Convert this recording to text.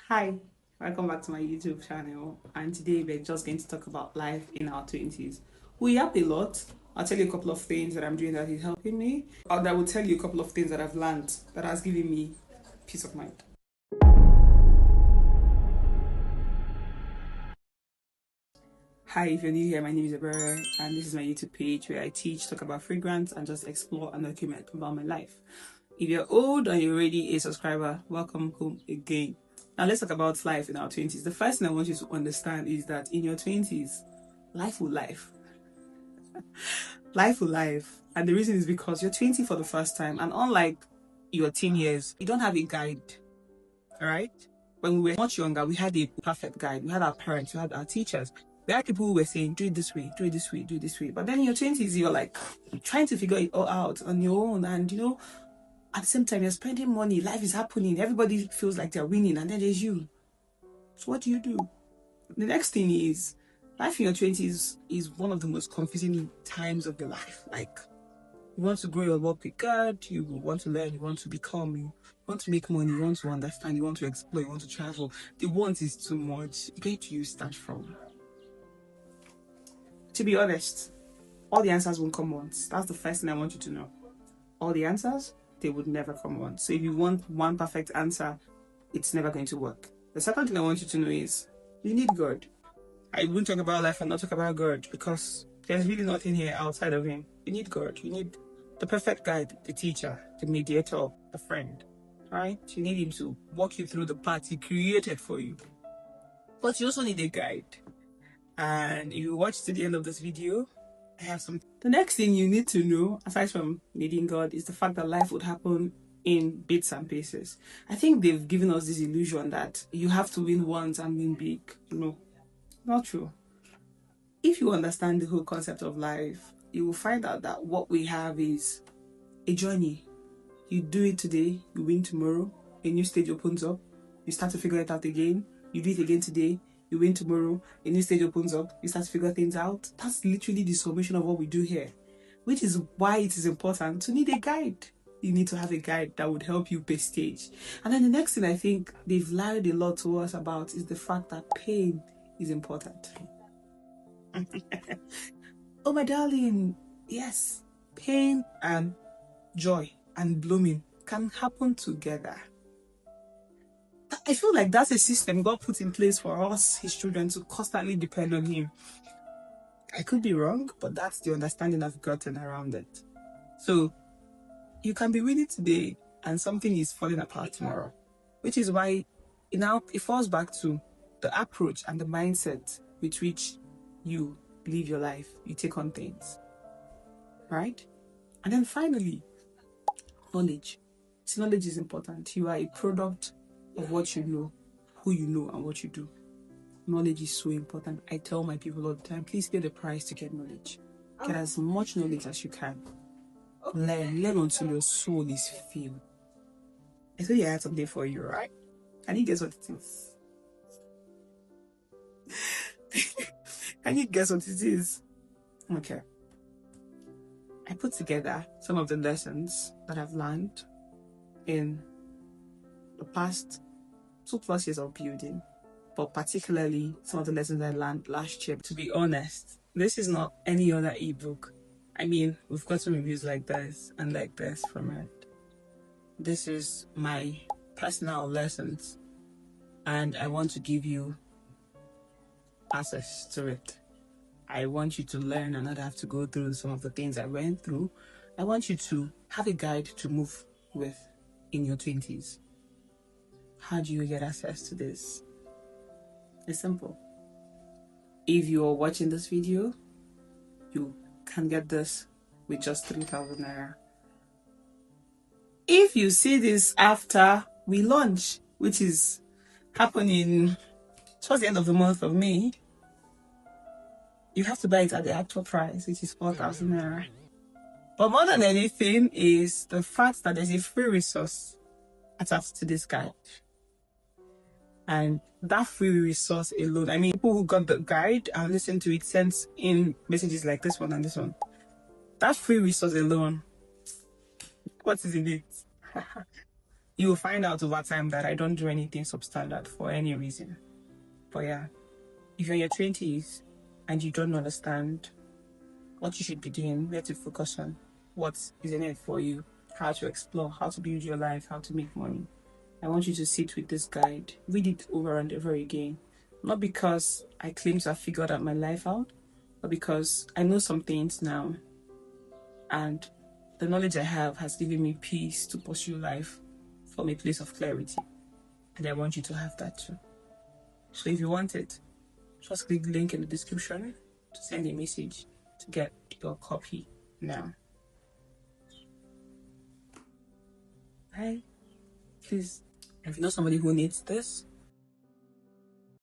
Hi, welcome back to my YouTube channel. And today we're just going to talk about life in our 20s. We have a lot. I'll tell you a couple of things that I'm doing that is helping me, or that will tell you a couple of things that I've learned that has given me peace of mind. Hi, if you're new here, my name is Abera, and this is my YouTube page where I teach, talk about fragrance, and just explore and document about my life. If you're old and you're already a subscriber, welcome home again. Now let's talk about life in our 20s. The first thing I want you to understand is that in your 20s, life will life. Life will life. And the reason is because you're 20 for the first time, and unlike your teen years, you don't have a guide. Alright? When we were much younger, we had a perfect guide. We had our parents, we had our teachers. We had people who were saying, do it this way, do it this way, do it this way. But then in your 20s, you're like trying to figure it all out on your own. And at the same time, you're spending money, life is happening, everybody feels like they're winning, and then there's you. So what do you do? The next thing is, life in your 20s is one of the most confusing times of your life. Like, you want to grow your work with God, you want to learn, you want to become, you want to make money, you want to understand, you want to explore, you want to travel. The want is too much. Where do you start from? To be honest, all the answers won't come once. That's the first thing I want you to know. All the answers, they would never come once. So if you want one perfect answer, it's never going to work. The second thing I want you to know is, you need God. I won't talk about life and not talk about God, because there's really nothing here outside of Him. You need God. You need the perfect guide, the teacher, the mediator, the friend. Right? You need Him to walk you through the path He created for you. But you also need a guide. And if you watch to the end of this video, I have some. The next thing you need to know, aside from needing God, is the fact that life would happen in bits and pieces. I think they've given us this illusion that you have to win once and win big. No, not true. If you understand the whole concept of life, you will find out that what we have is a journey. You do it today, you win tomorrow, a new stage opens up, you start to figure it out again, you do it again today, you win tomorrow, a new stage opens up, you start to figure things out. That's literally the summation of what we do here, which is why it is important to need a guide. You need to have a guide that would help you per stage. And then the next thing I think they've lied a lot to us about is the fact that pain is important. Oh, my darling, yes, pain and joy and blooming can happen together. I feel like that's a system God put in place for us, His children, to constantly depend on Him. I could be wrong, but that's the understanding I've gotten around it. So you can be winning today and something is falling apart tomorrow, which is why it falls back to the approach and the mindset with which you live your life, you take on things, right? And then finally, knowledge. See, knowledge is important. You are a product of what you know, who you know, and what you do. Knowledge is so important. I tell my people all the time, please pay the price to get knowledge. Get as much knowledge as you can. Learn until your soul is filled. I said I had something for you, right? Can you guess what it is? Can you guess what it is? Okay. I put together some of the lessons that I've learned in the past 2+ years of building, but particularly some of the lessons I learned last year. To be honest, this is not any other ebook. I mean, we've got some reviews like this and like this from it. This is my personal lessons, and I want to give you access to it. I want you to learn and not have to go through some of the things I went through. I want you to have a guide to move with in your 20s. How do you get access to this? It's simple. If you're watching this video, you can get this with just 3,000 naira. If you see this after we launch, which is happening towards the end of the month of May, you have to buy it at the actual price, which is 4,000 naira. But more than anything is the fact that there's a free resource attached to this guide. And that free resource alone, I mean, people who got the guide and listened to it sent in messages like this one and this one. That free resource alone, what is in it? You will find out over time that I don't do anything substandard for any reason. But yeah, if you're in your 20s and you don't understand what you should be doing, where to focus on, what is in it for you, how to explore, how to build your life, how to make money, I want you to sit with this guide, read it over and over again. Not because I claim to have figured out my life out, but because I know some things now, and the knowledge I have has given me peace to pursue life from a place of clarity. And I want you to have that too. So if you want it, just click the link in the description to send a message to get your copy now. Bye. Please, if you know somebody who needs this,